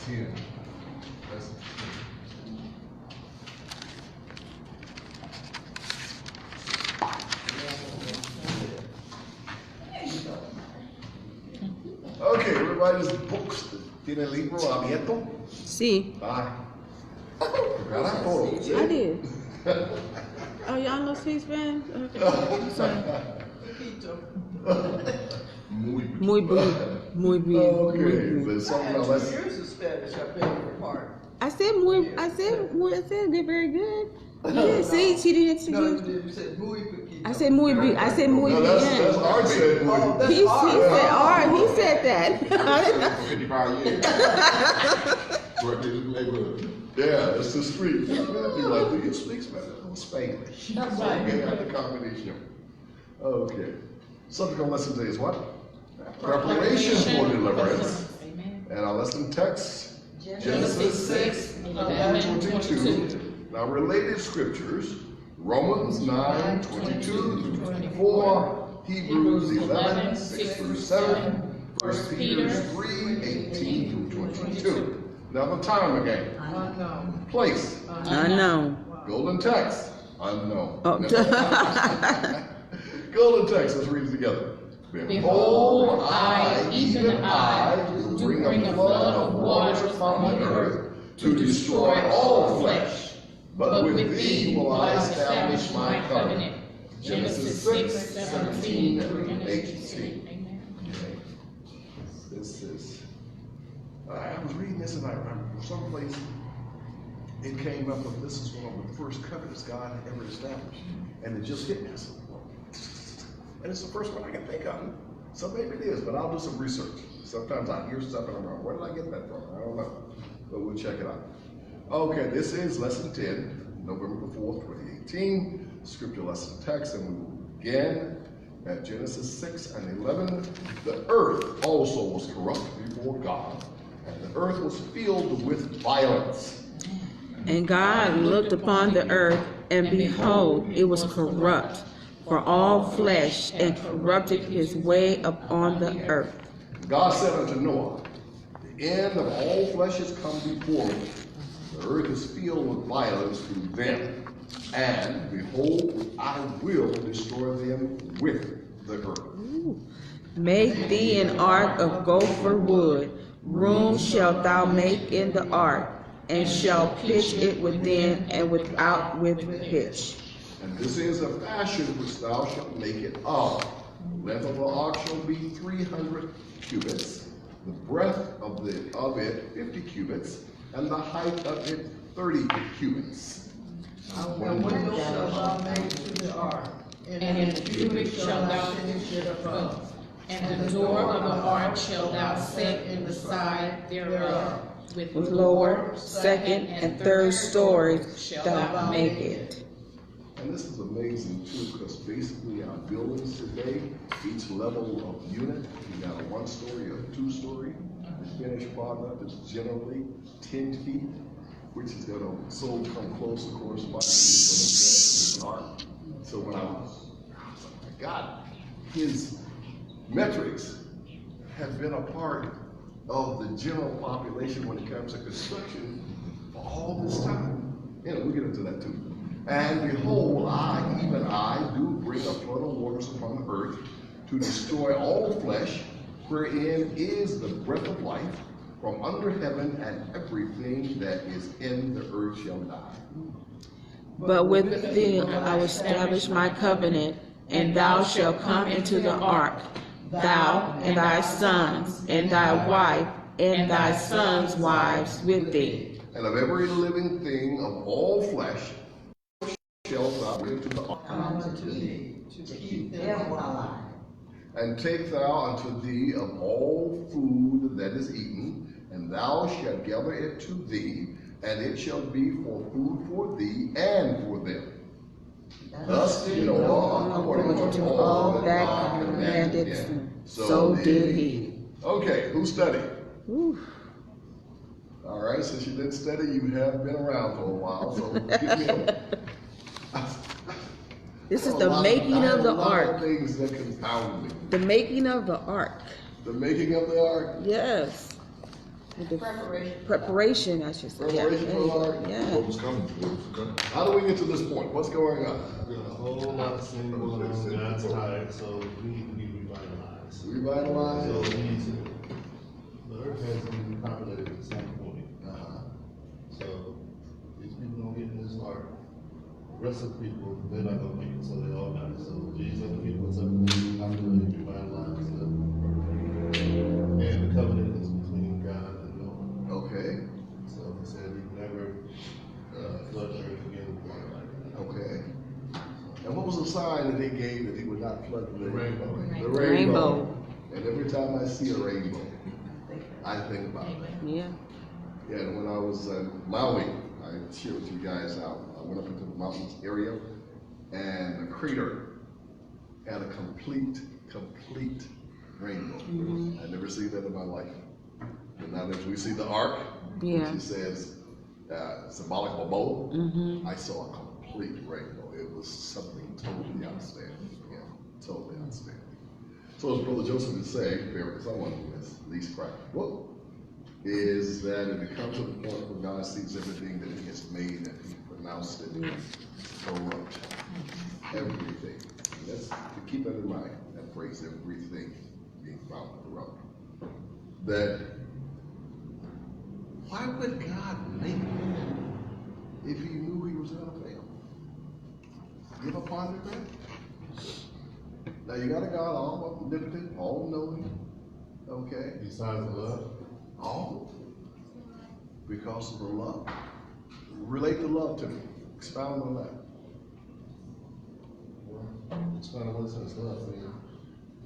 10. Lesson 10. Okay, everybody's books. ¿Tiene el libro abierto? Sí. Ah. Carajo. I did. Oh, y'all know C-SPAN? Okay. I'm sorry. Muy bien. Muy bien. Okay, there's something about I had 2 years of Spanish. I beg your pardon. I said they're very good. Yeah, see, she didn't. No, you didn't. You said muy poquito. I said muy bien. I said muy No, that's bien. Art said muy. Oh, that's He Art. said Art. He said that. 55 years. Worked in the neighborhood. Yeah, it's the street. You're like, do you speak Spanish? Oh, Spanglish. That's right. Okay, I had a combination. Okay. Subject on lesson today is what? Preparation for deliverance. Amen. And our lesson text, Genesis 6, 11, 22. Now related scriptures, Romans 9, 22 through 24, Hebrews 11, 6 through 7, 1 Peter 3, 18 through 22. Now the time again. Unknown. Place. Unknown. Golden text. Unknown. Oh. Golden text. Let's read it together. Behold, I, even I, will bring a flood of waters upon the earth to destroy all flesh. But with thee will I establish my covenant. Genesis 6, 17 through 18. Amen. This is, I was reading this and I remember someplace it came up with this is one of the first covenants God had ever established. And it just hit me. I said, well, and it's the first one I can think of. So maybe it is, but I'll do some research. Sometimes I hear stuff and I'm like, where did I get that from? I don't know. But we'll check it out. Okay, this is lesson 10, November the 4th, 2018. Scripture lesson text, and we will begin at Genesis 6 and 11. The earth also was corrupt before God, and the earth was filled with violence. And God looked upon the earth, and behold, it was corrupt, for all flesh, and corrupted his way upon the earth. God said unto Noah, the end of all flesh is come before me. The earth is filled with violence through them. And behold, I will destroy them with the earth. Make thee an ark of gopher wood. Room shalt thou make in the ark, and shall pitch it within and without with pitch. And this is a fashion which thou shalt make it of. The length of the ark shall be 300 cubits, the breadth of it 50 cubits, and the height of it 30 cubits. And window shalt thou make to the ark, and in the cubic shalt thou finish it above. And the door of the ark shalt thou set in the side thereof. With Lower, second, and third stories shalt thou make it. And this is amazing too, because basically our buildings today, each level of unit, you got a 1-story or 2-story. The finished product is generally 10 feet, which is going to so come close, of course, by the ark. So when I was like, my God, his metrics have been a part of the general population when it comes to construction for all this time. You know, we'll get into that too. And behold, I, even I, do bring a flood of waters upon the earth to destroy all flesh, wherein is the breath of life from under heaven, and everything that is in the earth shall die. But with thee I will establish my covenant, and thou shalt come into the ark, thou and thy sons, and thy wife, and thy sons' wives with thee. And of every living thing of all flesh shalt thou bring to the ark. Unto thee, to keep them alive. And take thou unto thee of all food that is eaten, and thou shalt gather it to thee, and it shall be for food for thee and for them. Thus did Noah according to all that God commanded him. So did he. Okay, who studied? All right, since you didn't study, you have been around for a while, so give me a... This is the making of the ark. Things that confound me. The making of the ark. The making of the ark? Yes. Preparation, I should say. Yeah, Preparation there for you the go. Lord? What Yeah. was coming? What was coming? How do we get to this point? What's going on? There's a whole lot of sin going on. God's tired, so we need to be revitalized. Revitalize? So the earth has to be repopulated at some point. So these people don't get in this ark. The rest of the people, they're not gonna make it, so they all die. So these other people, it's up to them to repopulate, revitalize the earth. And the covenant is between God and Noah. Okay, So he said he never flood the earth again with water like that. okay. And what was the sign that he gave that he would not flood the rainbow. The Rainbow. And every time I see a rainbow, I think about it. Yeah. Yeah, and when I was in Maui, I shared with you guys out. I went up into the mountains area, and the crater had a complete rainbow. I never seen that in my life. And now that we see the ark, Yeah. which says symbolic of a bow, I saw a complete rainbow. It was something totally outstanding. Yeah, totally outstanding. So as Brother Joseph would say, for someone who has least practical, is that if it comes to the point where God sees everything that he has made and he pronounced it corrupt, everything. And that's to keep that in mind, that phrase, everything being found corrupt. That why would God make it if he knew he was gonna fail? You ever pondered that? Now you got a God all omnipotent, all knowing, okay? Besides the love, All because of the love. Relate the love to me. Expound on that. it's kind of one sense love. I mean,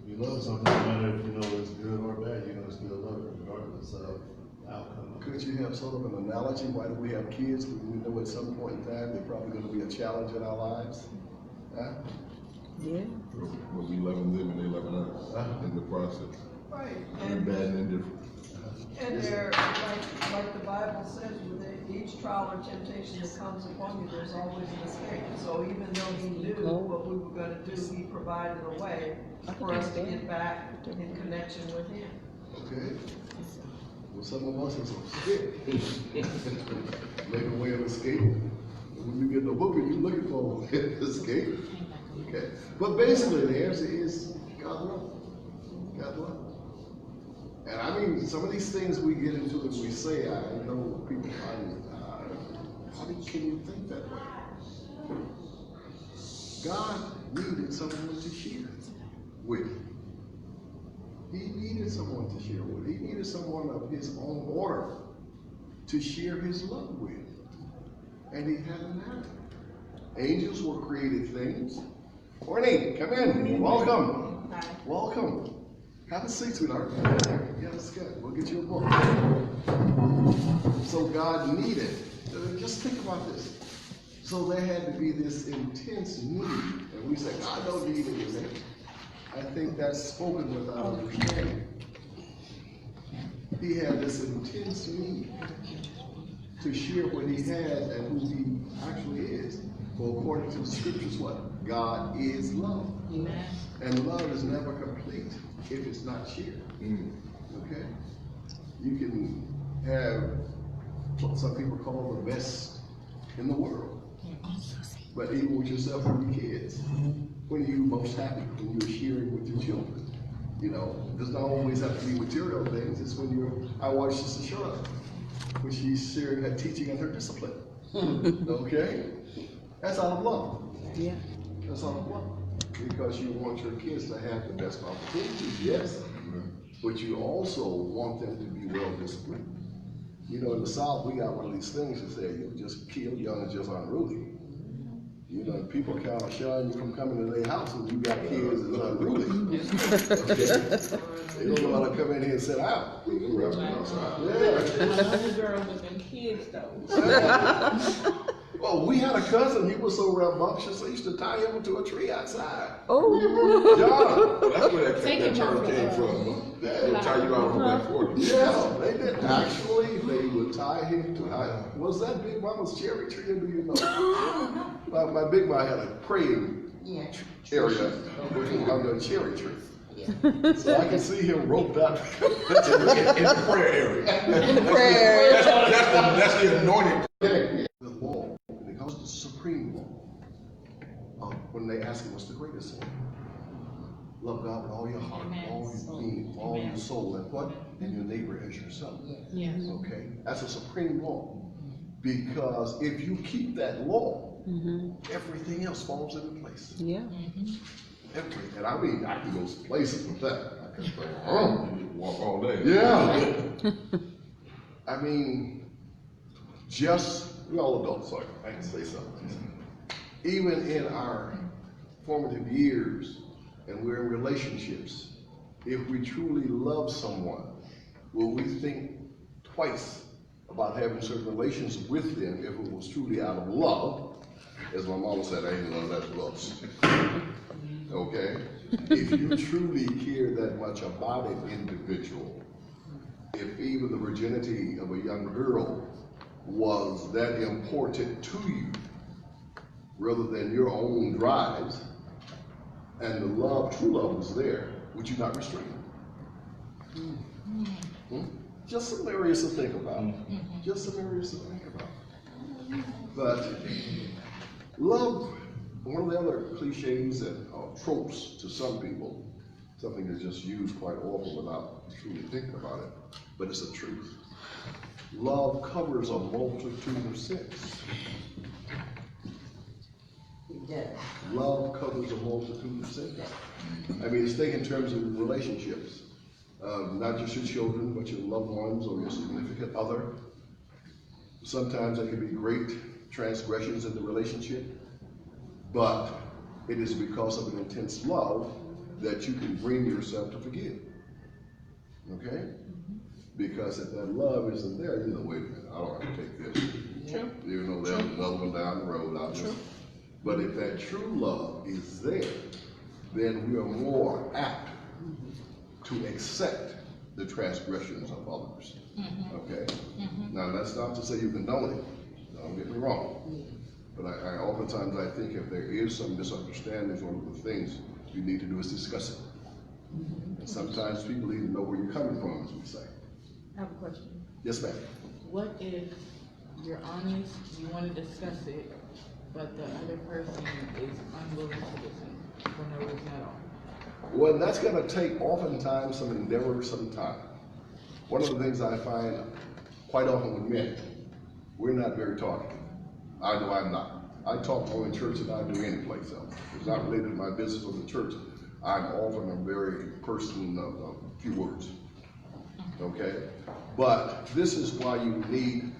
if you love something, no matter if you know it's good or bad, you're gonna still love it regardless of the outcome. Could you have sort of an analogy? Why do we have kids? Because we know at some point in time they're probably going to be a challenge in our lives. Huh? Yeah. But we loving them and they loving us in the process. Right, And bad and indifferent. and there, like the Bible says, with each trial or temptation that comes upon you, there's always an escape. So even though he knew what we were gonna do, he provided a way for us to get back in connection with him. Okay. Well, some of us is escape. Make a way of escape. When you get the whooping, you're looking for a way of escape. Okay. But basically, the answer is God love. God love. And I mean, some of these things we get into and we say, I know people find it, how can you think that way? God needed someone to share with. He needed someone to share with. He needed someone of his own order to share his love with. And he hadn't had it. Angels were created things. Morning, come in, welcome. Welcome. Have a seat, sweetheart. Yeah, that's good. We'll get you a book. So God needed, just think about this. So there had to be this intense need. And we say, God don't need anything. I think that's spoken without understanding. He had this intense need to share what he had and who he actually is. For according to the scriptures, what? God is love. Amen. And love is never complete if it's not shared. Okay? You can have what some people call the best in the world. But even with yourself and your kids, when are you most happy? When you're sharing with your children. You know, it does not always have to be material things. It's when I watched Sister Charlotte, when she's sharing her teaching and her discipline. Okay? That's out of love. Yeah. That's out of love. Because you want your kids to have the best opportunities, yes. But you also want them to be well disciplined. You know, in the South, we got one of these things that say, you just kill young and just unruly. You know, people kind of shun you from coming to their house when you got kids that's unruly. Okay? They don't know how to come in here and sit out. I'm Yeah. the girl with them kids though. Well, we had a cousin, he was so rambunctious, they used to tie him to a tree outside. Oh. John. That's where Take that him term off came the- from. They'll tie you out on that 40. Yeah, they did. Actually, they would tie him to, was that Big Mama's cherry tree, or do you know? My Big Mama had a praying area under a cherry tree. So I can see him roped out. In the prayer area. In the prayer. That's the anointed. The law, and it comes to supreme law. When they ask him, what's the greatest sin? Love God with all your heart, all your being, all your soul, and what? And your neighbor as yourself. Yes. Okay? That's a supreme law. Because if you keep that law, everything else falls into place. Yeah. Everything. And I mean, I can go places with that. I can say, Walk all day. yeah. I mean, we all adults, so I can say something. Even in our formative years, and we're in relationships, if we truly love someone, will we think twice about having certain relations with them if it was truly out of love? As my mama said, I ain't love, that's love. Okay? If you truly care that much about an individual, if even the virginity of a young girl was that important to you, rather than your own drives, and the love, true love was there, would you not restrain it? Just some areas to think about. Just some areas to think about. But love, one of the other cliches and tropes to some people, something that's just used quite often without truly thinking about it, but it's the truth. Love covers a multitude of sins. Love covers a multitude of sins. I mean, it's think in terms of relationships. Not just your children, but your loved ones or your significant other. Sometimes there can be great transgressions in the relationship, but it is because of an intense love that you can bring yourself to forgive. Okay? Because if that love isn't there, you know, wait a minute, I don't have to take this. True. You know, there's another one down the road. But if that true love is there, then we are more apt to accept the transgressions of others. Okay? Now, that's not to say you condone it. Don't get me wrong. But I oftentimes I think if there is some misunderstandings, one of the things you need to do is discuss it. And sometimes people need to know where you're coming from, as we say. I have a question. Yes, ma'am. What if you're honest, you want to discuss it, but the other person is unwilling to listen for no reason at all? Well, that's going to take oftentimes some endeavor, some time. One of the things I find quite often with men, we're not very talkative. I know I'm not. I talk more in church than I do any place else. It's not related to my business or the church. I'm often a very person of a few words. Okay? But this is why you need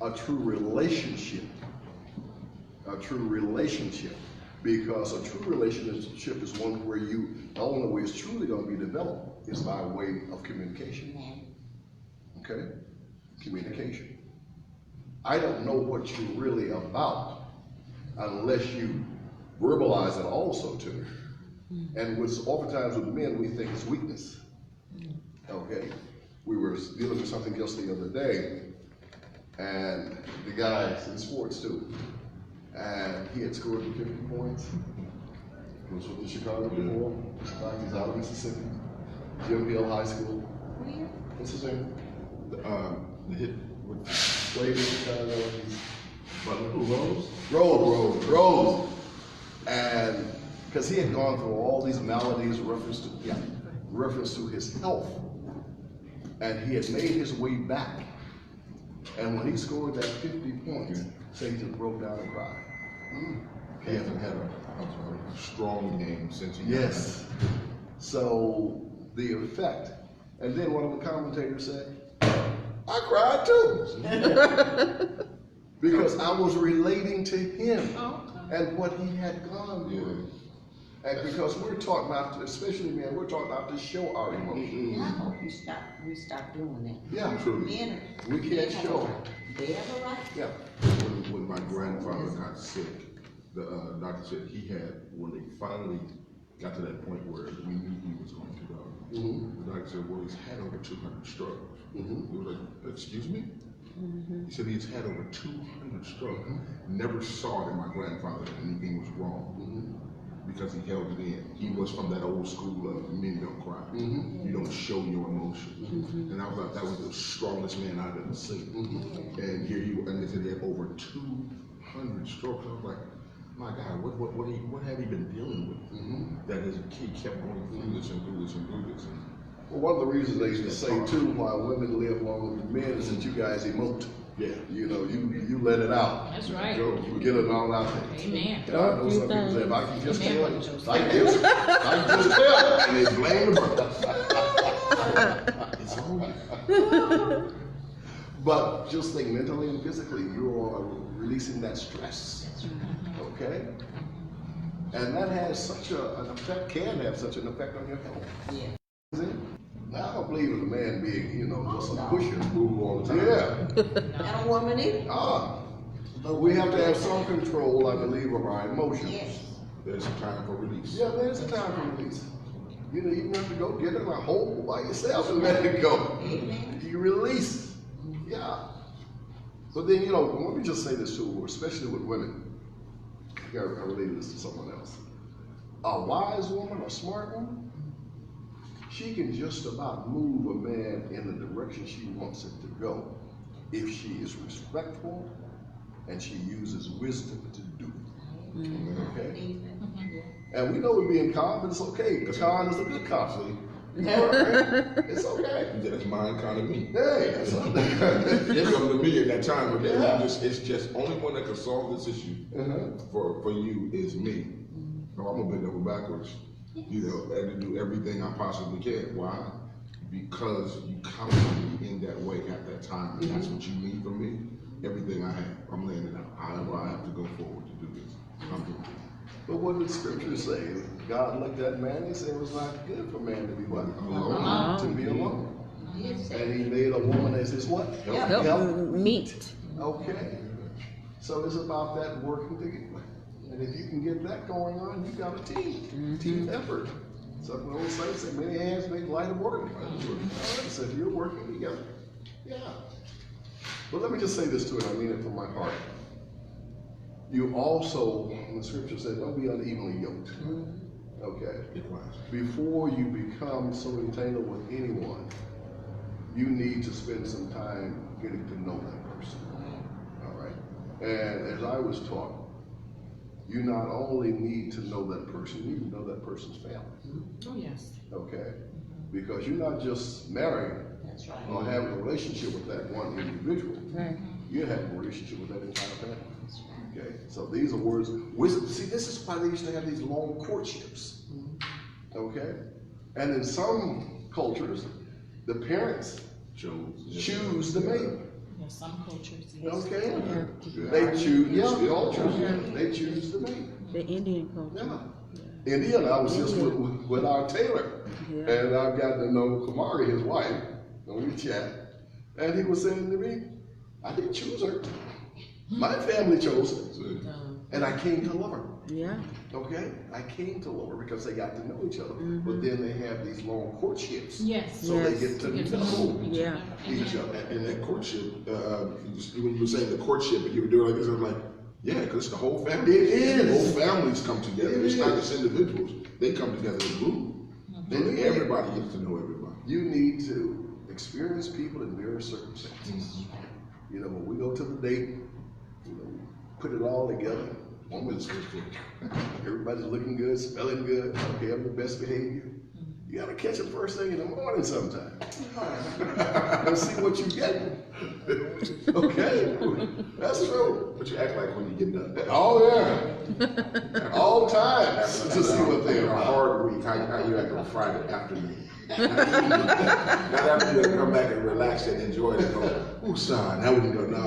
a true relationship. A true relationship. Because a true relationship is one where the only way it's truly going to be developed is by way of communication. Okay? Communication. I don't know what you're really about unless you verbalize it also to me. And oftentimes with men, we think it's weakness. Okay? We were dealing with something else the other day, and the guy's in sports too. And he had scored 50 points. He was with the Chicago before. He's out of Mississippi. Jim Hill High School. What's his name? The hit with Played in Chicago. Rose. And because he had gone through all these maladies, reference to his health. And he had made his way back. And when he scored that 50 points, he just broke down and cried. He hasn't had a strong game since he Yes. So the effect. And then one of the commentators said, I cried too. Because I was relating to him and what he had gone through. And because we're taught not to, especially men, we're taught not to show our emotions. I hope we stop doing that. Yeah, Men we can't show. They have a right. Yeah. When my grandfather got sick, the doctor said he had, when they finally got to that point where we knew he was going to go, the doctor said, well, he's had over 200 strokes. We were like, excuse me? He said he's had over 200 strokes. Never saw it in my grandfather that anything was wrong. because he held it in. He was from that old school of men don't cry. Mm-hmm. You don't show your emotions. And I was like, that was the strongest man I've ever seen. And here he, and they said he had over 200 strokes. I was like, my God, what have he been dealing with? That his kid kept going through this and through this and through this. Well, one of the reasons they used to say too, why women live longer than men is that you guys emote. Yeah. You know, you let it out. That's right. You get it all out there. Amen. And I know some people say, if I can just tell, Amen. I can just tell, And they blame the brother. It's over. but just think mentally and physically, you are releasing that stress. Okay? And that has such an effect, can have such an effect on your health. Yeah. Now, I don't believe in a man being, you know, just a pusher. Move all the time. Yeah. And a woman either. But we have to have some control, I believe, of our emotions. Yes. There's a time for release. Yeah, there's a time for release. You know, you don't have to go get in a hole by yourself and let it go. You release. Yeah. But then, you know, let me just say this too, especially with women. I related this to someone else. A wise woman, a smart woman, she can just about move a man in the direction she wants it to go if she is respectful and she uses wisdom to do it. Okay? And we know we're being calm, but it's okay. Con is a good cop. It's okay. That's mine, kind of me. Hey, that's okay. It come to me at that time, but it's just only one that can solve this issue for you is me. So I'm gonna bend over backwards, you know, and to do everything I possibly can. Why? Because you counted me in that way at that time, and that's what you need from me. Everything I have, I'm laying it out. However, I have to go forward to do this. I'm doing it. But what did Scripture say? God looked at man and said it was not good for man to be what? Alone. To be alone. Yes. And he made a woman as his what? Help meet. Okay. So it's about that working together. And if you can get that going on, you got a team. Team effort. Something the old saints say, many hands make light of work. So if you're working together, yeah. But let me just say this to it, I mean it from my heart. You also, the scripture says, don't be unevenly yoked. Okay. Before you become so entangled with anyone, you need to spend some time getting to know that person. All right. And as I was taught, you not only need to know that person, you need to know that person's family. Oh, yes. Okay? Because you're not just marrying That's right. or having a relationship with that one individual. Right. You have a relationship with that entire family. Okay? So these are words. Wisdom. See, this is why they used to have these long courtships. Okay? And in some cultures, the parents choose the mate. Yeah, some cultures, yes. Okay? They choose, yes, they all choose. They choose the mate. The Indian culture. Yeah. Indiana, I was just with our tailor. Yeah. And I've gotten to know Kamari, his wife, and we chat. And he was saying to me, I didn't choose her. My family chose her. And I came to love her. Yeah. Okay? I came to love her because they got to know each other. But then they have these long courtships. Yes. So they get to know Yeah. each other. And that courtship, when you were saying the courtship, and you were doing like this, I was like, yeah, because it's the whole family. It is. The whole families come together. It It's not is. just individuals. They come together as a group. And everybody gets to know everybody. You need to experience people in various circumstances. You know, when we go to the date, you know, put it all together. Woman's everybody's looking good, smelling good, okay, having the best behavior. You gotta catch them first thing in the morning sometime. And see what you get. Okay? That's true. But you act like when you get done. Oh yeah. All times to see what they're A about. hard week, how you act on Friday afternoon. Not after you come back and relax and enjoy it and go, ooh, son, how would you go? No.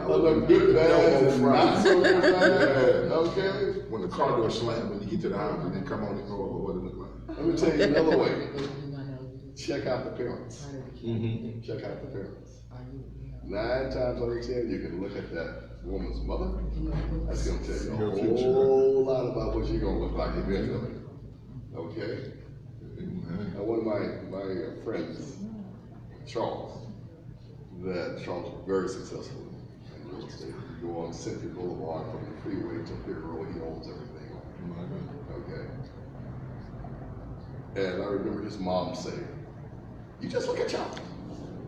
I look good, bad, and not so good, bad. Yeah. Okay? When the car door slams when you get to the house and then come on and go, what it look like? Let me tell you another way. Check out the parents. Check out the parents. 9 times out of 10, you can look at that woman's mother. That's going to tell you a whole lot about what you're going to look like eventually. Okay? Now, one of my friends, Charles was very successful in real estate. You go on Cynthia Boulevard from the freeway to Figueroa, he owns everything. Okay. And I remember his mom saying, "You just look at y'all.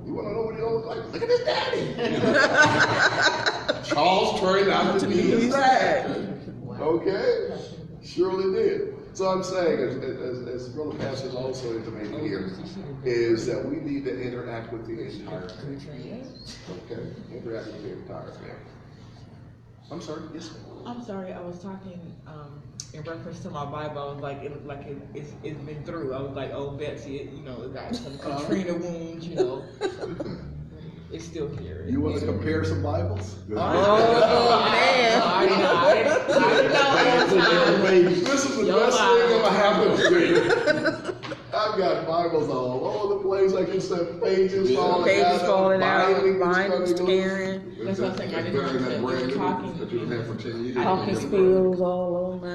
You want to know what he don't look like? Look at his daddy." Charles turned out to be his dad. Okay? Surely did. So I'm saying, as Brother Pastor is also intimating here, is that we need to interact with the entire family. Okay? Interact with the entire family. I'm sorry, yes, ma'am. I'm sorry, I was talking, in reference to my Bible. I was like, it looked like it's been through. I was like, oh, Betsy, it got some Katrina wounds, it's still here. You want to compare some Bibles? Oh, man. I know. This is the best thing that happened to me. I've got Bibles all over the place. I can see pages falling out. Pages falling out, binding bindings is coming loose. tearing, That's what I'm saying. I didn't know that you were talking. That you've had for 10 years. talking spills all over.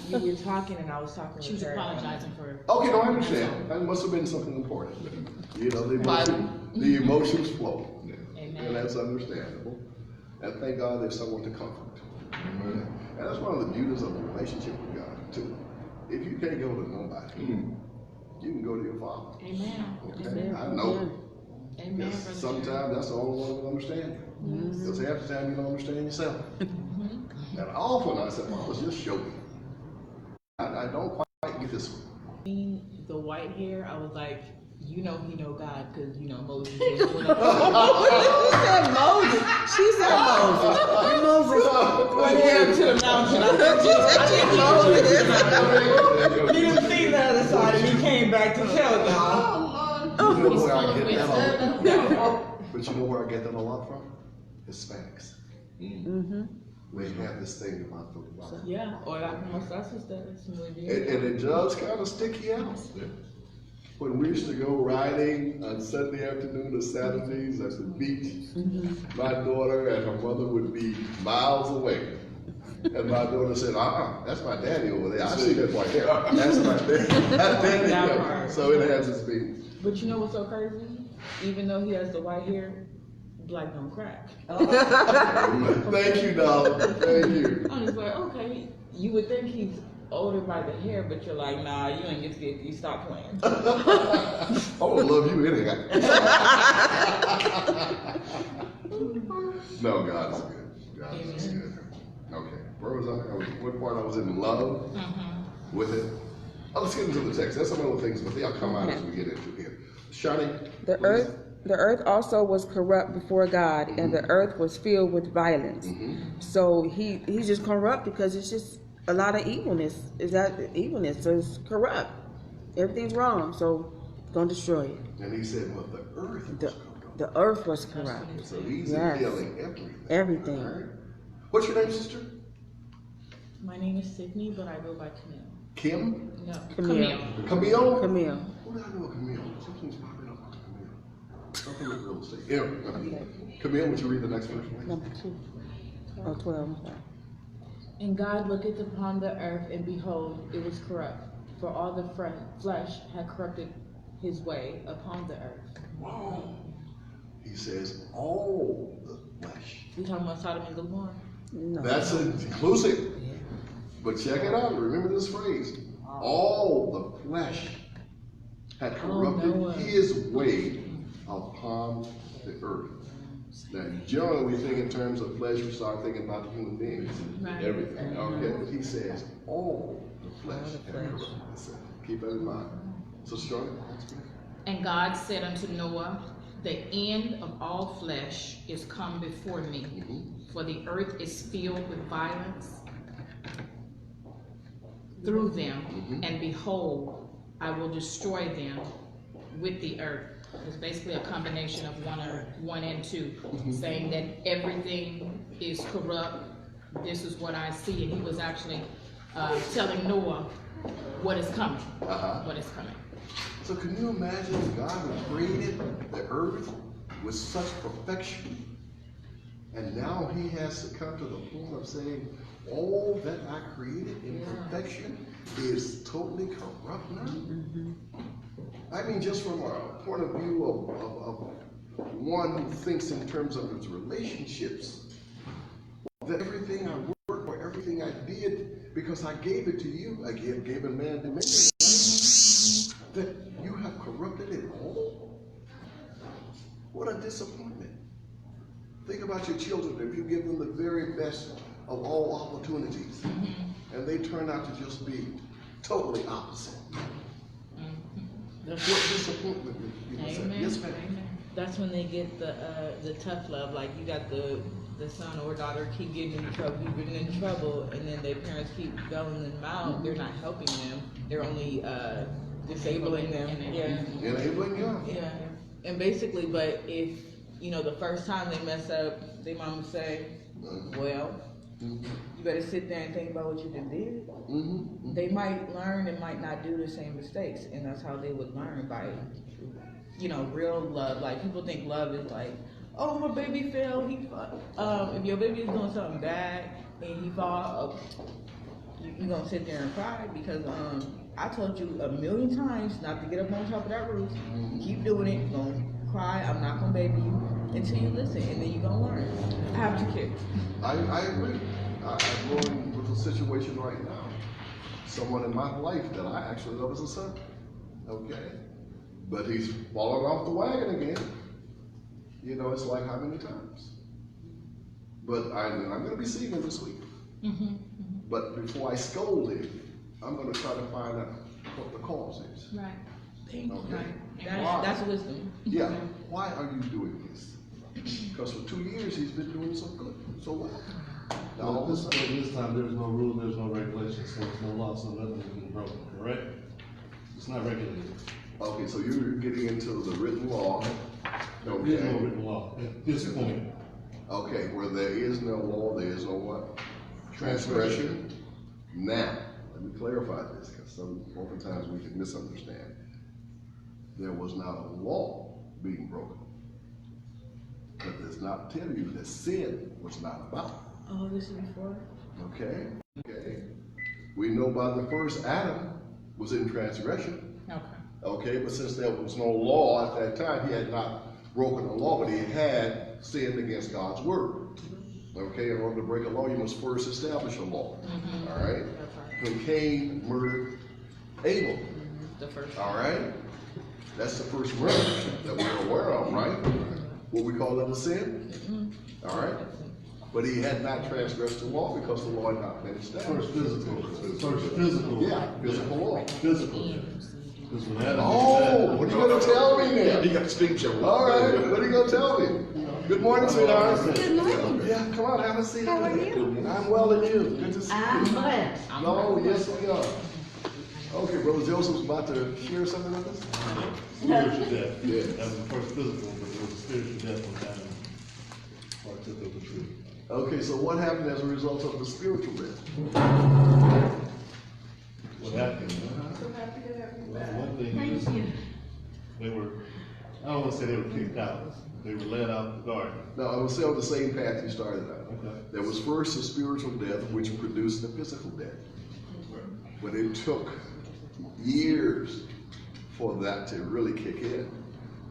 You were talking and I was talking with her. She was apologizing for. Okay, no, I understand. That must have been something important. The emotions flow. Amen. And that's understandable. And thank God there's someone to comfort. And that's one of the beauties of a relationship with God, too. If you can't go to nobody, you can go to your Father. Amen. Okay? I know. Amen, Yes, Brother sometimes that's the only one who will understand you. Because half the time you don't understand yourself. And often I said, "Well, just show me." I don't quite get this one. The white hair, I was like, he know God, because Moses. She said Moses. She said Moses. Moses went down to the mountain. He didn't see the other side, and he came back to tell y'all. You know where I get that a lot? But you know where I get that a lot from? Hispanics. They have this thing about the Yeah, or like most ustedes, muy bien. and it does kind of stick you out. When we used to go riding on Sunday afternoon or Saturdays at the beach, my daughter and her mother would be miles away. And my daughter said, that's my daddy over there. I see that white hair. That's my daddy. So it has its meaning. But you know what's so crazy? Even though he has the white hair, black don't crack. Thank you, darling. Thank you. I'm just like, okay, you would think he's older by the hair, but you're like, nah, you ain't get 50, stop playing. I would love you anyhow. No, God is good. God is good. Okay, where was I? What part I was in love with it? Let's get into the text. That's some of the things, but they'll come out as we get into here. Shani, The earth also was corrupt before God, and the earth was filled with violence. So he's just corrupt because it's just a lot of evilness. Is that evilness? So it's corrupt. Everything's wrong. So it's gonna destroy it. and he said, well, the earth was corrupt. The earth was corrupt. So he's Yes. healing everything. Everything. All right. What's your name, sister? My name is Sydney, but I go by Camille. Kim? No. Camille. Camille? Camille. What do I know of Camille? Something's popping up on Camille. Something with real estate. Yeah. Camille, would you read the next verse, please? Number 2. Oh, 12. I'm sorry. And God looketh upon the earth, and behold, it was corrupt, for all the flesh had corrupted his way upon the earth. Whoa. He says, all the flesh. We talking about Sodom and Gomorrah? No. That's inclusive. But check it out. Remember this phrase. All the flesh had corrupted his way upon the earth. Now, generally, we think in terms of flesh, we start thinking about human beings and Right. everything. Okay, but he says all the flesh had corrupted. So keep that in mind. So, Shirley, that's good. And God said unto Noah, the end of all flesh is come before me, for the earth is filled with violence through them, and behold, I will destroy them with the earth. It's basically a combination of one and two, saying that everything is corrupt. This is what I see, and he was actually telling Noah what is coming. What is coming. So can you imagine God who created the earth with such perfection, and now he has to come to the point of saying, all that I created in perfection is totally corrupt now? I mean, just from a point of view of one who thinks in terms of his relationships, that everything I work for, everything I did because I gave it to you. I gave a man dominion. That you have corrupted it all? What a disappointment. Think about your children. If you give them the very best of all opportunities, and they turn out to just be totally opposite. What disappointment would you say? Yes, ma'am. That's when they get the tough love. Like you got the son or daughter keep getting in trouble, and then their parents keep bailing them out. They're not helping them. They're only disabling them. Enabling them. Yeah. And basically, but if the first time they mess up, their mama say, "Well, you better sit there and think about what you done did." They might learn and might not do the same mistakes, and that's how they would learn by, real love. Like people think love is like, oh, my baby fell. If your baby is doing something bad and he fall, you gonna sit there and cry because I told you a million times not to get up on top of that roof. You keep doing it. You're gonna cry. I'm not gonna baby you until you listen, and then you're gonna learn. I have 2 kids. I agree. I'm going with a situation right now. Someone in my life that I actually love as a son. Okay. But he's falling off the wagon again. It's like how many times? But I'm going to be seeing him this week. But before I scold him, I'm going to try to find out what the cause is. Right. Okay. That's wisdom. Yeah. Why are you doing this? Because for 2 years he's been doing so good, so well. Now all this time, This time there's no rule, there's no regulation, so there's no law, so nothing has been broken, correct? It's not regulated. okay, so you're getting into the written law. There is no Okay. written law at this point. Okay, where there is no law, there is no what? Transgression. Now, let me clarify this, because oftentimes we can misunderstand. There was not a law being broken. But does not tell you that sin was not about. Oh, this is before? Okay? Okay. We know by the first Adam was in transgression. Okay. Okay, but since there was no law at that time, he had not broken the law, but he had sinned against God's word. Okay, in order to break a law, you must first establish a law. All right? When Cain murdered Abel. The first. All right? That's the first murder that we're aware of, right? What we call that a sin? All right? But he had not transgressed the law because the law had not been established. First physical. Yeah, physical law. Physical. Because when Adam Oh, what are you going to tell me now? He got steam shovel. All right, what are you going to tell me? Good morning, sweetheart. Good morning. Yeah, come on, have a seat. How are you? I'm well, and you? Good to see I'm you. blessed. No, yes, we are. Okay, Brother Joseph's about to share something with us? spiritual death. Yeah. That was the first physical, but there was a spiritual death when Adam partook of the tree. Okay, so what happened as a result of the spiritual death? What happened? So happy to have you back. One thing is, they were, I don't want to say they were kicked out. They were led out of the garden. No, I will say on the same path you started on. Okay. There was first a spiritual death, which produced the physical death. But it took years for that to really kick in.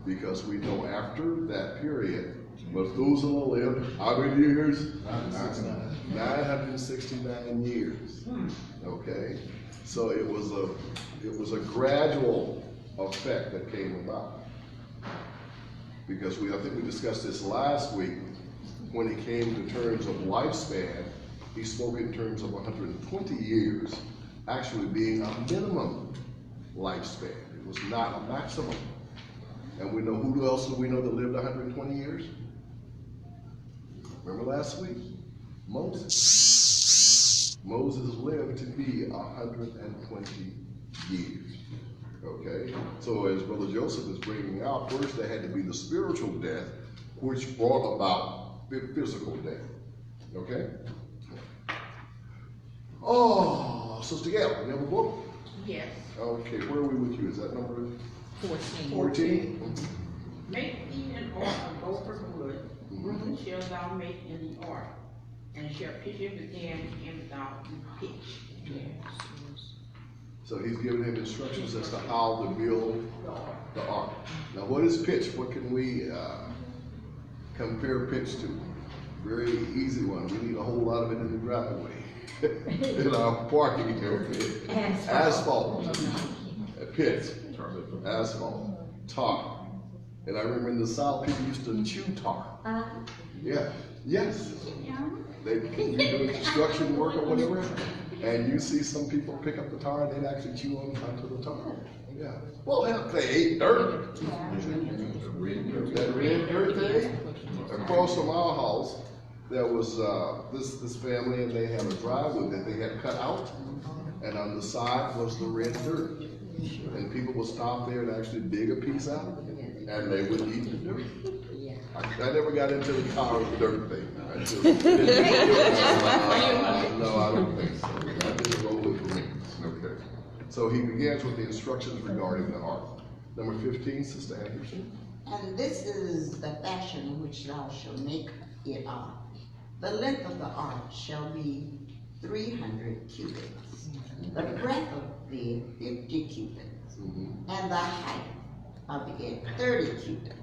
Because we know after that period, Methuselah lived how many years? 969 years. Okay? So it was a gradual effect that came about. Because I think we discussed this last week, when he came to terms of lifespan, he spoke in terms of 120 years actually being a minimum lifespan. It was not a maximum. And we know who else do we know that lived 120 years? Remember last week? Moses. Moses lived to be 120 years. Okay? So as Brother Joseph is bringing out, first there had to be the spiritual death, which brought about physical death. Okay? Oh, Sister Gail, you have a book? Yes, Okay, where are we with you? Is that number 14. 14? make thee an ark of gopher wood, room shalt thou make in the ark, and shall pitch it within, and without pitch. So he's giving him instructions as to how to build the ark. Now what is pitch? What can we compare pitch to? Very easy one. We need a whole lot of it in the driveway. in our parking area. Asphalt. Pits. Asphalt. Tar. And I remember in the South, people used to chew tar. Yeah. Yes. They could be doing construction work or whatever, and you see some people pick up the tar and they'd actually chew onto the tar. Yeah. Well, hell, they ate dirt. That red dirt thing. Across from our house, there was this family, and they had a driveway that they had cut out, and on the side was the red dirt. And people would stop there and actually dig a piece out, and they would eat the dirt. I never got into the tar and dirt thing. No, I don't think so. I didn't roll with the rings. Okay. So he begins with the instructions regarding the ark. Number 15, Sister Anderson. And this is the fashion in which thou shalt make it of. The length of the ark shall be 300 cubits, the breadth of it 50 cubits, and the height of it 30 cubits.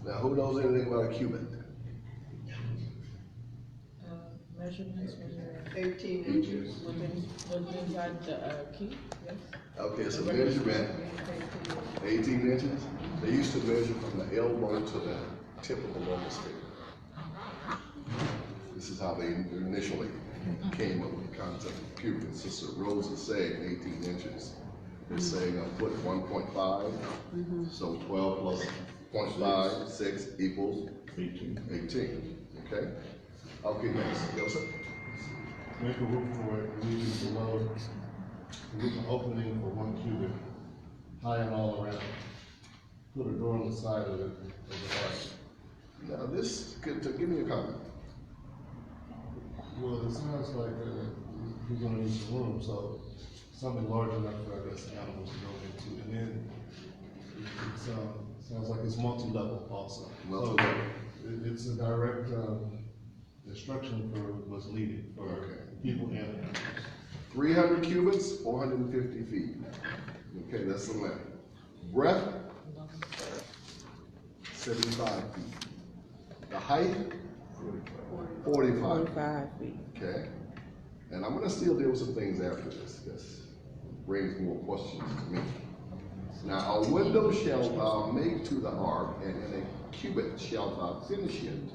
Now, who knows anything about a cubit? Measurements when you're 18 inches. within inside the key. Yes. Okay, so measurement, 18 inches. They used to measure from the elbow to the tip of the longest finger. This is how they initially came up with the concept of cubit. Sister Rose is saying 18 inches. They're saying a foot 1.5, so 12 plus 0.5, 6 equals 18. Okay? Okay, next, Joseph. Make a roof for it, leaving below, with an opening for 1 cubit, high and all around. Put a door on the side of it, Now this, give me a comment. Well, it sounds like you're gonna use the room, so something large enough for, I guess, animals to go into. And then it sounds like it's multi-level also. Multi-level. So it's a direct instruction for what's needed for people and animals. 300 cubits, 450 feet. Okay, that's the length. Breadth, 75 feet. The height, 45. 45 feet. Okay. And I'm gonna still deal with some things after this, because it brings more questions to me. Now, a window shalt thou make to the ark, and in a cubit shalt thou finish it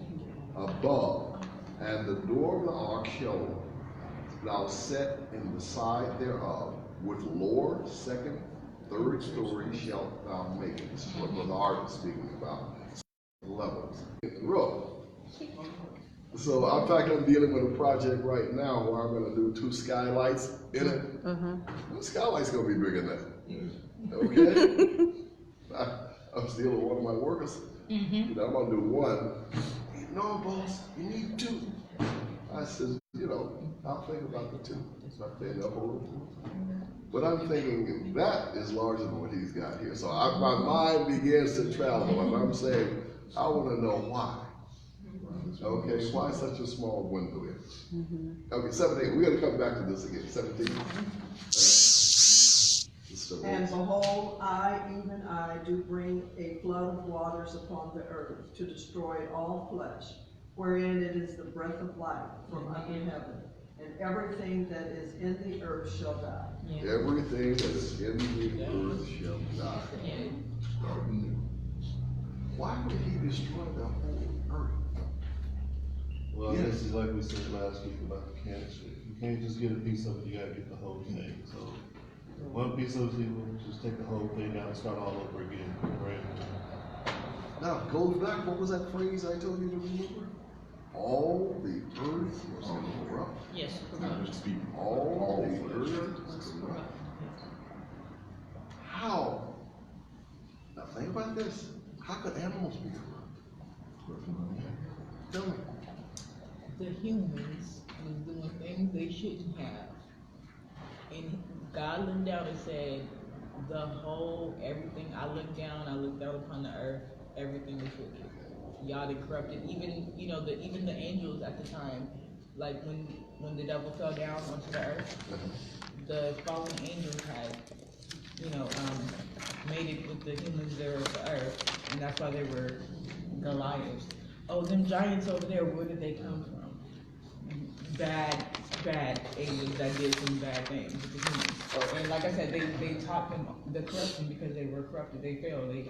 above. And the door of the ark shall thou set in the side thereof, with lower, second, third story shalt thou make it. This is what the ark is speaking about. Levels. Roof. So in fact, I'm dealing with a project right now where I'm gonna do 2 skylights in it. The skylight's gonna be bigger than that. Okay? I'm still with one of my workers. You know, I'm gonna do 1. No, boss, you need 2. I said, you know, I'll think about the 2. It's not paying up over 2. But I'm thinking that is larger than what he's got here. So my mind begins to travel, and I'm saying, I wanna know why. Okay, why such a small window here? Okay, 17, we're gonna come back to this again, 17. And behold, I, even I, do bring a flood of waters upon the earth to destroy all flesh, wherein it is the breath of life from under heaven, and everything that is in the earth shall die. Everything that is in the earth shall die. Starting new. Why would he destroy the whole earth? Well, I guess it's like we said last week about the cancer. You can't just get a piece of it, you gotta get the whole thing. So one piece of it, you will just take the whole thing out and start all over again. Right? Now, goes back, what was that phrase I told you to remember? All the earth was corrupt. Yes. All the earth was corrupt. How? Now think about this. How could animals be corrupt? Tell me. The humans was doing things they shouldn't have. And God looked down and said, everything, I looked out upon the earth, everything was wicked. Y'all did corrupted. Even, even the angels at the time, like when the devil fell down onto the earth, the fallen angels had, made it with the humans there of the earth, and that's why they were Goliaths. Oh, them giants over there, where did they come from? bad angels that did some bad things with the humans. And like I said, they taught them the corruption because they were corrupted. They fell. They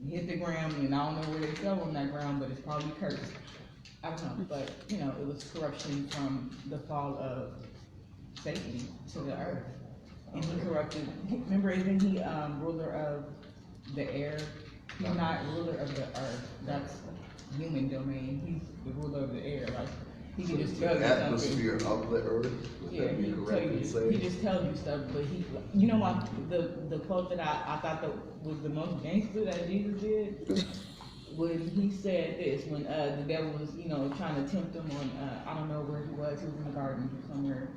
hit the ground, and I don't know where they fell on that ground, but it's probably cursed. I don't know, but you know, it was corruption from the fall of Satan to the earth, and he corrupted. Remember, isn't he ruler of the air? He's not ruler of the earth. That's human domain. He's the ruler of the air. Like he can just tell you something. Atmosphere of the earth. Would Yeah, that be he tell correct you. in saying? He just tells you stuff, but he, you know, the quote that I thought that was the most gangster that Jesus did. When he said this, when the devil was, you know, trying to tempt him on, I don't know where he was in the garden somewhere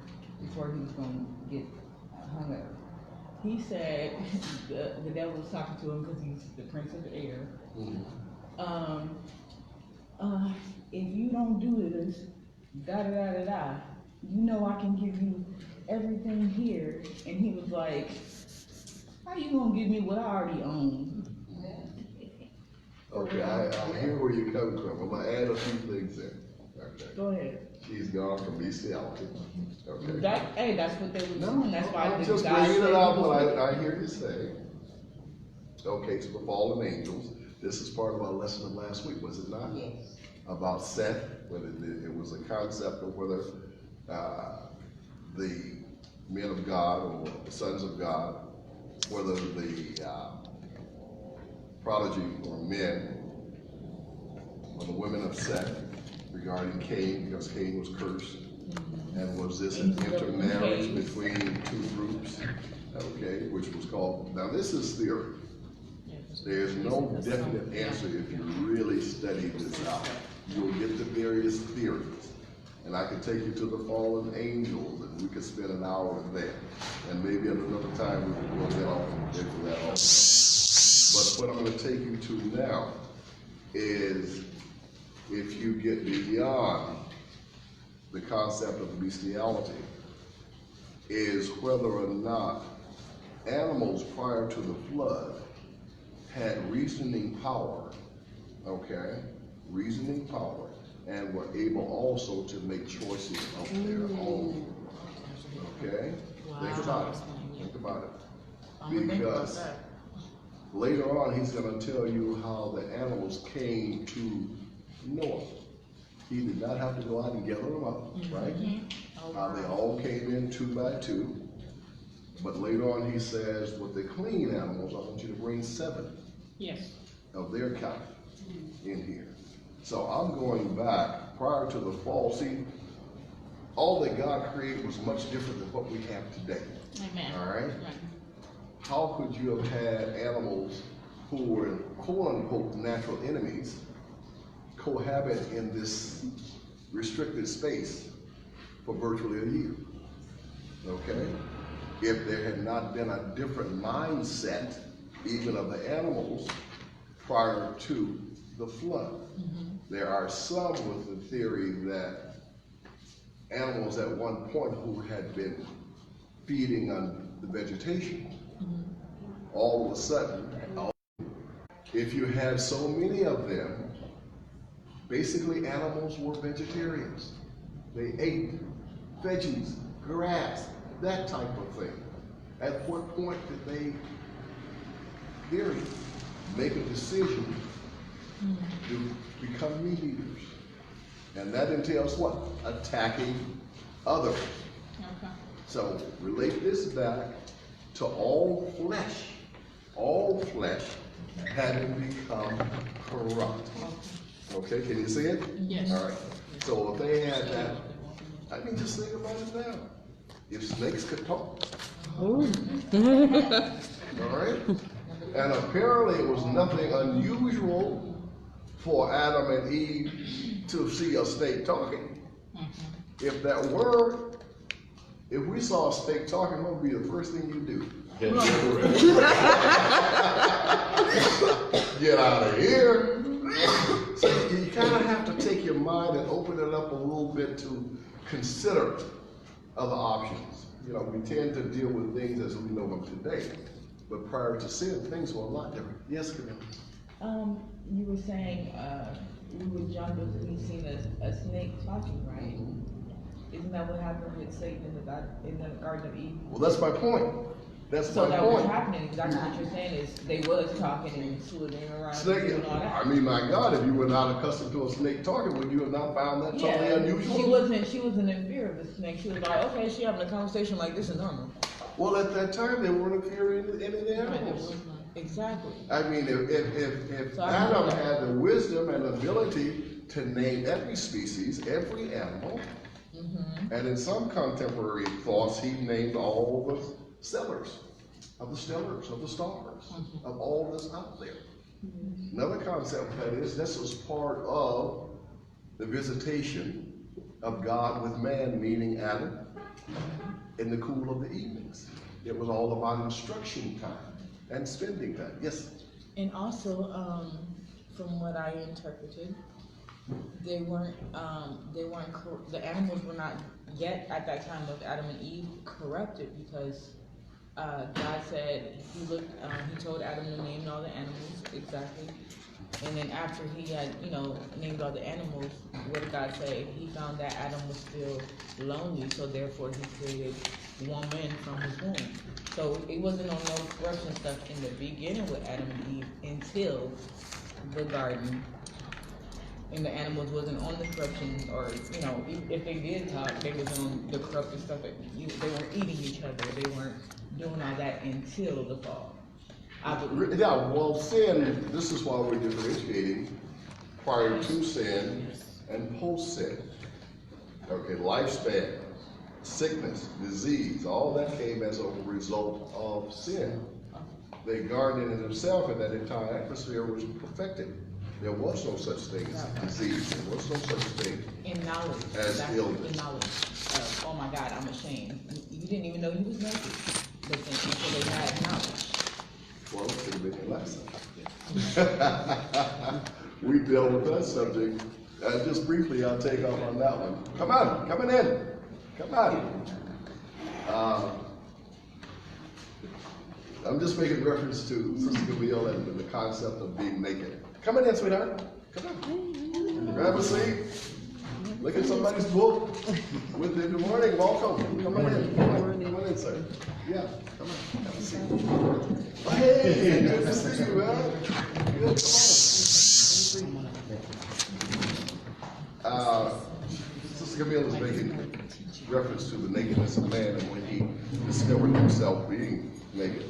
before he was going to get hung up. He said, the devil was talking to him because he's the prince of the air. If you don't do this, da-da-da-da-da, you know I can give you everything here. And he was like, how you gonna give me what I already own? Okay, I hear where you're coming from. I'm gonna add a few things in. Okay. Go ahead. She's gone from bestiality. Okay. That's what they were doing. That's why I'm the just guy bringing said it out he was what wicked. I hear you say. Okay, to the fallen angels. This is part of our lesson of last week, was it not? Yes. About Seth, whether it was a concept of whether the men of God or the sons of God, whether the prodigy or men or the women of Seth regarding Cain, because Cain was cursed. And was this an intermarriage between two groups? Okay, which was called, now this is theory. There's no definite answer if you really study this out. You'll get the various theories. And I could take you to the fallen angels, and we could spend an hour there. And maybe at another time we could go into that also. But what I'm going to take you to now is if you get beyond the concept of bestiality, is whether or not animals prior to the flood had reasoning power, okay? Reasoning power, and were able also to make choices of their own, okay? Think about it, think about it. Because later on, he's gonna tell you how the animals came to Noah. He did not have to go out and gather them up, right? How they all came in 2 by 2. But later on, he says, with the clean animals, I want you to bring 7 of their kind in here. So I'm going back prior to the fall. See, all that God created was much different than what we have today. Amen. All right? How could you have had animals who were quote unquote natural enemies cohabit in this restricted space for virtually a year? Okay? If there had not been a different mindset, even of the animals, prior to the flood. There are some with the theory that animals at one point who had been feeding on the vegetation, all of a sudden, if you had so many of them, basically animals were vegetarians. They ate veggies, grass, that type of thing. At what point did they, period, make a decision to become meat eaters? And that entails what? Attacking others. So relate this back to all flesh having become corrupt. Okay, can you see it? Yes. All right. So if they had that, I mean, just think about it now. If snakes could talk. All right? And apparently it was nothing unusual for Adam and Eve to see a snake talking. If that were, if we saw a snake talking, what would be the first thing you do? Get out of here. So you kind of have to take your mind and open it up a little bit to consider other options. You know, we tend to deal with things as we know them today, but prior to sin, things were a lot different. Yes, Camille? You were saying, we were younger, we seen a snake talking, right? Isn't that what happened with Satan in the Garden of Eden? Well, that's my point. That's So my that was point. happening, exactly what you're saying is, they was talking and slithering around and Snake, doing all that. I mean, my God, if you were not accustomed to a snake talking, would you have not found that totally unusual? She wasn't in fear of the snake, she was like, okay, she having a conversation like this is normal. Well, at that time, they weren't in fear of any of the animals. Exactly. I mean, if So I Adam know had the wisdom and ability to name every species, every animal, and in some contemporary thoughts, he named all the stellars, of the stars, of all that's out there. Another concept that is, this was part of the visitation of God with man, meaning Adam, in the cool of the evenings. It was all about instruction time and spending time. Yes? And also, from what I interpreted, the animals were not yet at that time of Adam and Eve corrupted, because God said he told Adam to name all the animals exactly, and then after he had named all the animals, what did God say? He found that Adam was still lonely, so therefore he created woman from his womb. So it wasn't on no corruption stuff in the beginning with Adam and Eve until the garden. And the animals wasn't on the corruption, or if they did talk, they wasn't on the corrupted stuff. They weren't eating each other. They weren't doing all that until the fall. Yeah, well, sin, this is why we're differentiating prior to sin and post sin. Okay, lifespan, sickness, disease, all that came as a result of sin. The garden in itself and that entire atmosphere was perfected. There was no such thing as disease. There was no such thing in knowledge as illness. In knowledge of, oh my God, I'm ashamed. You didn't even know you was naked, but then until they had knowledge. Well, it could have been your lesson. We dealt with that subject. Just briefly, I'll take off on that one. Come on, coming in. Come on. I'm just making reference to Sister Camille and the concept of being naked. Come on in, sweetheart. Come on. Grab a seat. Look at somebody's book. With you. Good morning. Welcome. Come on in. Come on in, sir. Yeah. Come on. Have a seat. Hey, good to see you, man. Good. Come on. Sister Camille is making reference to the nakedness of man and when he discovered himself being naked.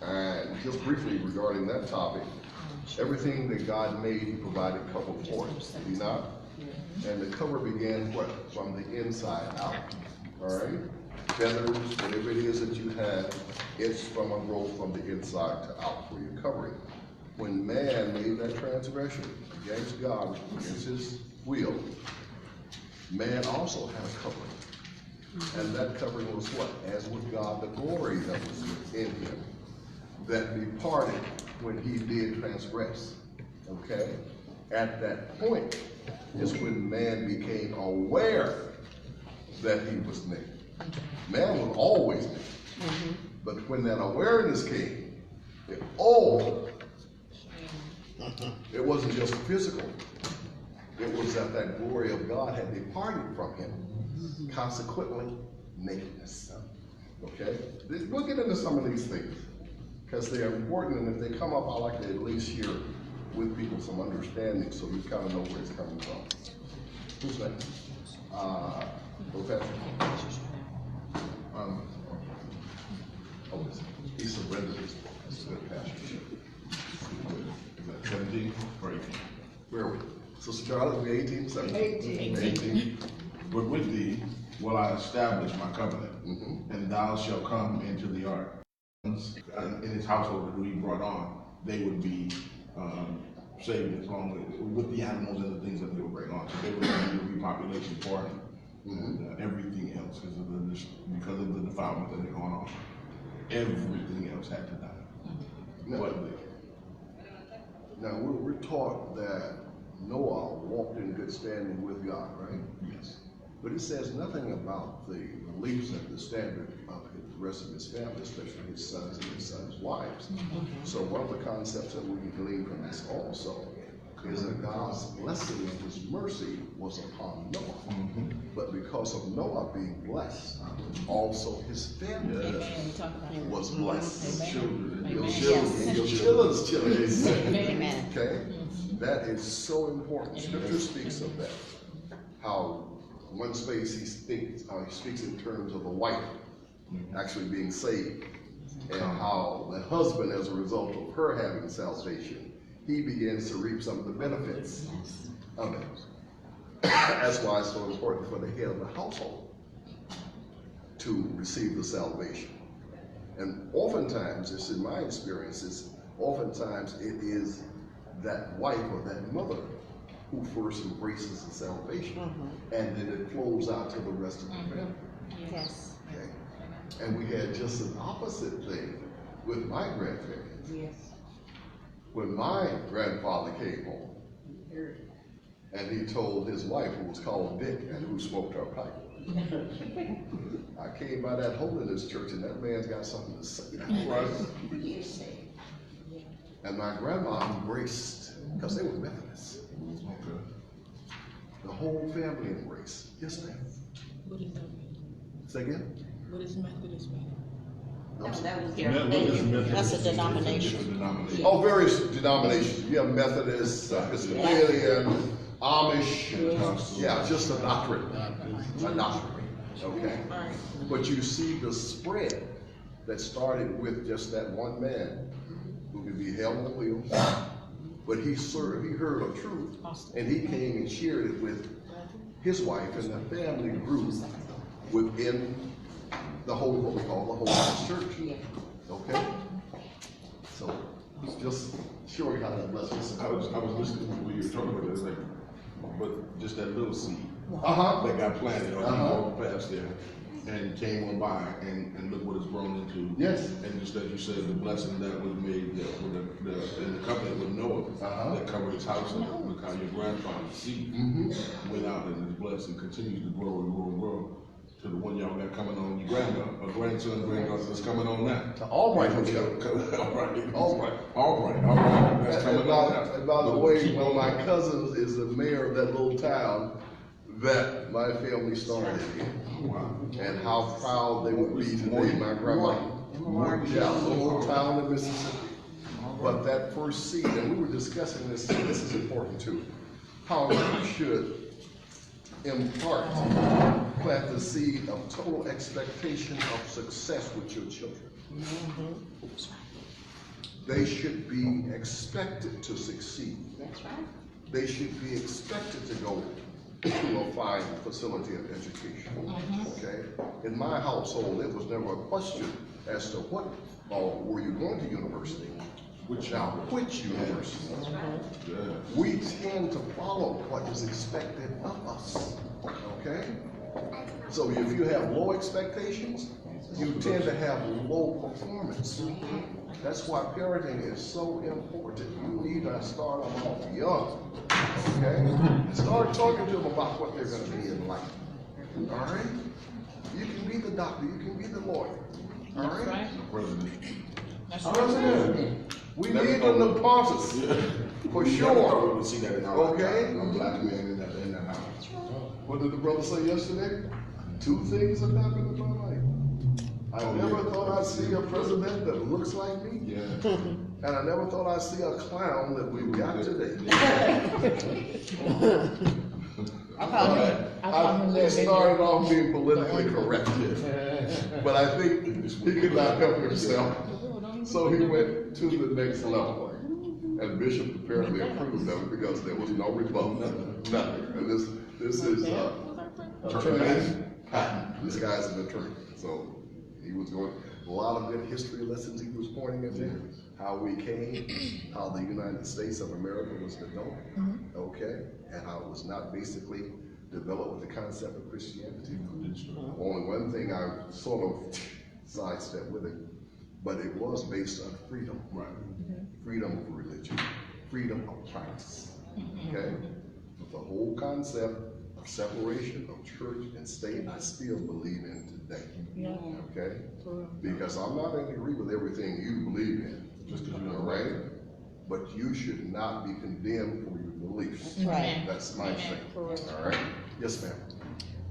And just briefly regarding that topic, everything that God made, he provided cover for it, did he not? And the cover began what? From the inside out, all right? Feathers, whatever it is that you have, it's from a growth from the inside to out for your covering. When man made that transgression against God, against his will, man also had a covering. And that covering was what? As with God, the glory that was within him, that departed when he did transgress. Okay? At that point is when man became aware that he was naked. Man was always naked. But when that awareness came, it wasn't just physical. It was that that glory of God had departed from him. Consequently, nakedness. Okay? We'll get into some of these things because they're important, and if they come up, I like to at least share with people some understanding so you kind of know where it's coming from. Who's next? Professor. He surrendered his book. That's a good pastor. Is that 17 or 18? Where are we? Sister Charlotte, we 18? 17? 18. But with thee will I establish my covenant, and thou shalt come into the ark. In his household who he brought on, they would be saved as long with the animals and the things that they would bring on. So they would be the repopulation for him and everything else because of the defilement that had gone on. Everything else had to die. Now we're taught that Noah walked in good standing with God, right? Yes. But it says nothing about the beliefs and the standard of the rest of his family, especially his sons and his sons' wives. So one of the concepts that we can glean from this also is that God's blessing and his mercy was upon Noah. But But because of Noah being blessed, also his family was blessed. Children, Your Amen. children, and your children's children. Amen. Okay? That is so important. Scripture speaks of that. How one space he speaks in terms of the wife actually being saved, and how the husband, as a result of her having salvation, he begins to reap some of the benefits of it. That's why it's so important for the head of the household to receive the salvation. And oftentimes, it's in my experiences, oftentimes it is that wife or that mother who first embraces the salvation, and then it flows out to the rest of the family. Yes. Okay? And we had just an opposite thing with my grandparents. Yes. When my grandfather came home, and he told his wife, who was called Dick, and who smoked her pipe, I came by that holiness church, and that man's got something to say. And my grandma embraced, because they were Methodists. The whole family embraced. Yes, ma'am. What does that mean? Say again? What does Methodist mean? No, that was their Methodist, name. Methodist, That's a denomination. Different denominations. Oh, various denominations. You have Methodists, Episcopalian, Amish. Yeah, just a doctrine. A doctrine. Okay. But you see the spread that started with just that one man who could be held on the wheel. But he heard of truth, and he came and shared it with his wife, and the family grew within the whole, what we call the Holiness Church. Okay? So, just showing how that blessed us. I was listening when you were talking about this, like, but just that little seed that got planted or walked past there and came on by and look what it's grown into. Yes. And just as you said, the blessing that was made in the covenant with Noah that covered his house, and look how your grandfather's seed went out and is blessed and continues to grow and grow and grow to the one y'all got coming on, your grandson, granddaughter that's coming on now. All right. All right. That's coming on now. And by the way, one of my cousins is the mayor of that little town that my family started in. Wow. And how proud they would be today, my grandma. Yeah, a little town in Mississippi. But that first seed, and we were discussing this is important too, how you should plant the seed of total expectation of success with your children. They should be expected to succeed. That's right. They should be expected to go to a fine facility of education. Okay? In my household, it was never a question as to what, or were you going to university? Which university? We tend to follow what is expected of us. Okay? So if you have low expectations, you tend to have low performance. That's why parenting is so important. You need to start them off young. Okay? Start talking to them about what they're going to be in life. All right? You can be the doctor. You can be the lawyer. All right? That's President. We need them to sponsors. For sure. We see that in our Okay? a black man in that house. What did the brother say yesterday? 2 things have happened in my life. I never thought I'd see a president that looks like me. Yeah. And I never thought I'd see a clown that we've got today. It started off being politically correct, but I think he could not help himself. So he went to the next level. And Bishop apparently approved of it because there was no rebuttal, nothing. And this is attorney Patton. This guy's an attorney. So he was going, a lot of good history lessons he was pointing at there. How we came, how the United States of America was developed, okay? And how it was not basically developed with the concept of Christianity. Only one thing I sort of sidestepped with it, but it was based on freedom. Right. Freedom of religion, freedom of practice, okay? But the whole concept of separation of church and state, I still believe in today, okay? Because I'm not in agree with everything you believe in, just because you're right, but you should not be condemned for your beliefs. Right. That's my thing, all right? Yes, ma'am.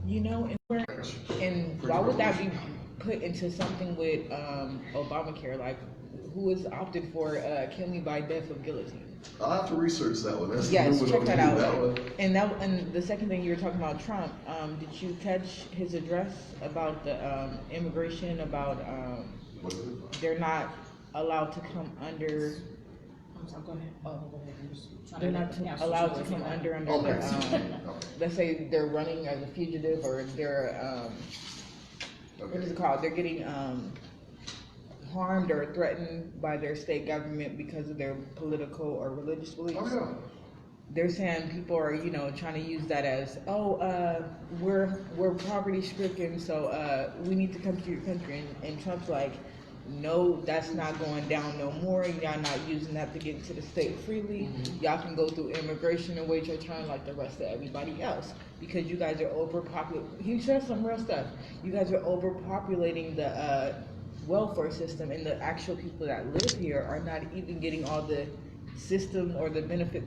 You know, and why would that be put into something with Obamacare? Like, who is opted for killing by death of guillotine? I'll have to research that one. That's Yes, the new check one that on me, out. one. And the second thing you were talking about Trump, did you catch his address about the immigration? About What is it? they're not allowed to come under. I'm sorry, go ahead. Oh, go ahead. I'm just trying They're to not let allowed to Councilor come Shirley under Okay. the. Let's say they're running as a fugitive, or they're what is it called? They're getting harmed or threatened by their state government because of their political or religious beliefs. Oh, yeah. They're saying people are, you know, trying to use that as, we're poverty stricken, so we need to come to your country. And Trump's like, no, that's not going down no more. Y'all not using that to get into the state freely. Y'all can go through immigration and wait your turn like the rest of everybody else, because you guys are overpopulated. He said some real stuff. You guys are overpopulating the welfare system, and the actual people that live here are not even getting all the system or the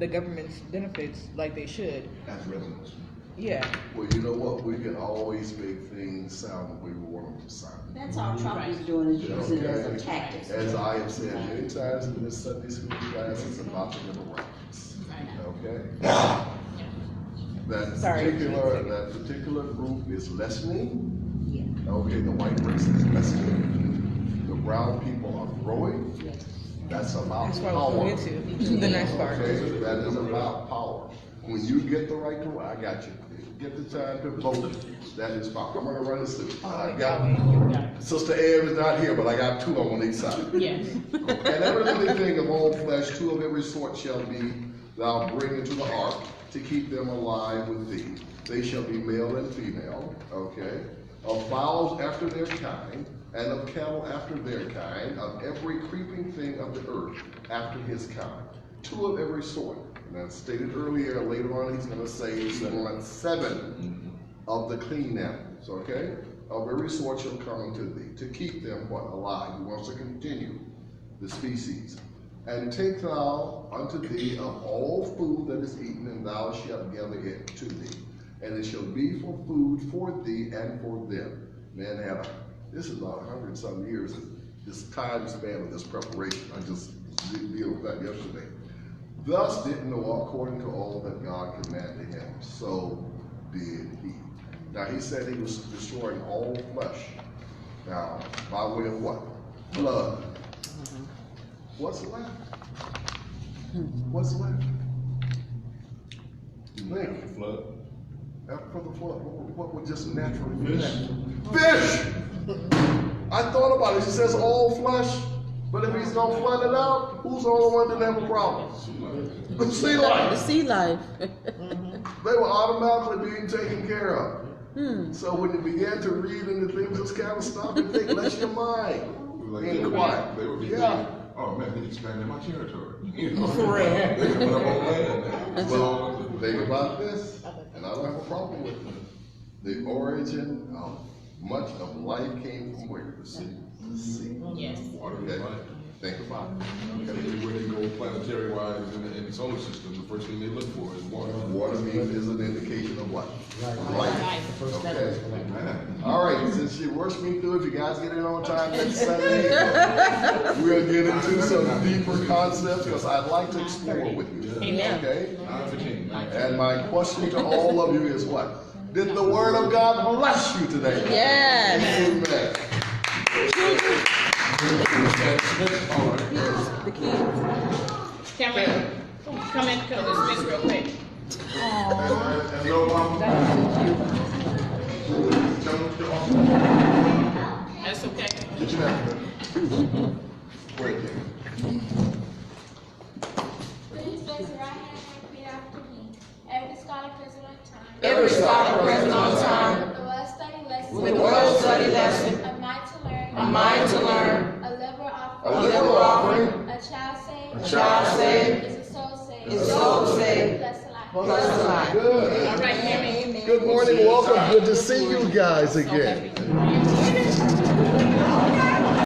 government's benefits like they should. As residents. Yeah. Well, you know what? We can always make things sound the way we want them to sound. That's all Trump is doing, is using it as a Okay. tactic. As I have said many times in this Sunday school class, it's about the liberal rights. Okay? That particular group is lessening. Yeah. Okay, the white race is lessening. The brown people are growing. That's about That's what power. we'll get to. The next part. Okay, that is about power. When you get the right to, I got you. Get the time to vote. That is power. I'm gonna run this through. I got Sister Eve is not here, but I got two on each side. Yes. And every living thing of all flesh, two of every sort shall be thou bring into the ark to keep them alive with thee. They shall be male and female, okay? Of fowls after their kind, and of cattle after their kind, of every creeping thing of the earth after his kind. Two of every sort. And as stated earlier, later on he's gonna say seven of the clean animals, okay? Of every sort shall come unto thee, to keep them what? Alive. He wants to continue the species. And take thou unto thee of all food that is eaten, and thou shalt gather it to thee. And it shall be for food for thee and for them. Man had this is about 100-some years, this time span of this preparation. I just dealt with that yesterday. Thus did Noah according to all that God commanded him, so did he. Now he said he was destroying all flesh. Now, by way of what? Blood. What's left? What's left? Think. Flood. After the flood, what would just naturally be left? Fish! I thought about it. He says all flesh, but if he's gonna flood it out, who's the only one that didn't have a problem? The sea The life. sea life. They were automatically being taken care of. So when you began to read into things, just kind of stop and think, let your mind be quiet. They would be Yeah. thinking, oh man, they expanded my territory. You know? For real. They can put up on land now. Well, think about this, and I don't have a problem with it. The origin of much of life came from where? The sea. The sea. Yes. Water Okay. is life. Think about it. Okay. Everywhere they go planetary wise in the solar system, the first thing they look for is water. Water is an indication of what? Life. Life. Okay. Man. All right, since you rushed me through, if you guys get in on time next Sunday, we'll get into some deeper concepts because I'd like to explore with you. Amen. Okay? 9:15. And my question to all of you is what? Did the Word of God bless you today? Yes. Amen. All right. The kids. Can we come in, come dismiss real quick? And no mama. Tell them to offer. That's okay. Get your napkin. Great. Please raise your right hand and repeat after me. Every scholar present on time. Every scholar present on time. The word study lesson. With the word study lesson. A mind to learn. A mind to learn. A liberal A offering. liberal offering. A child saved. A child saved. Is a soul saved. Is a soul saved. Bless the life. Bless the life. Good. All right, Mary. Good morning, welcome. Good to see you guys again.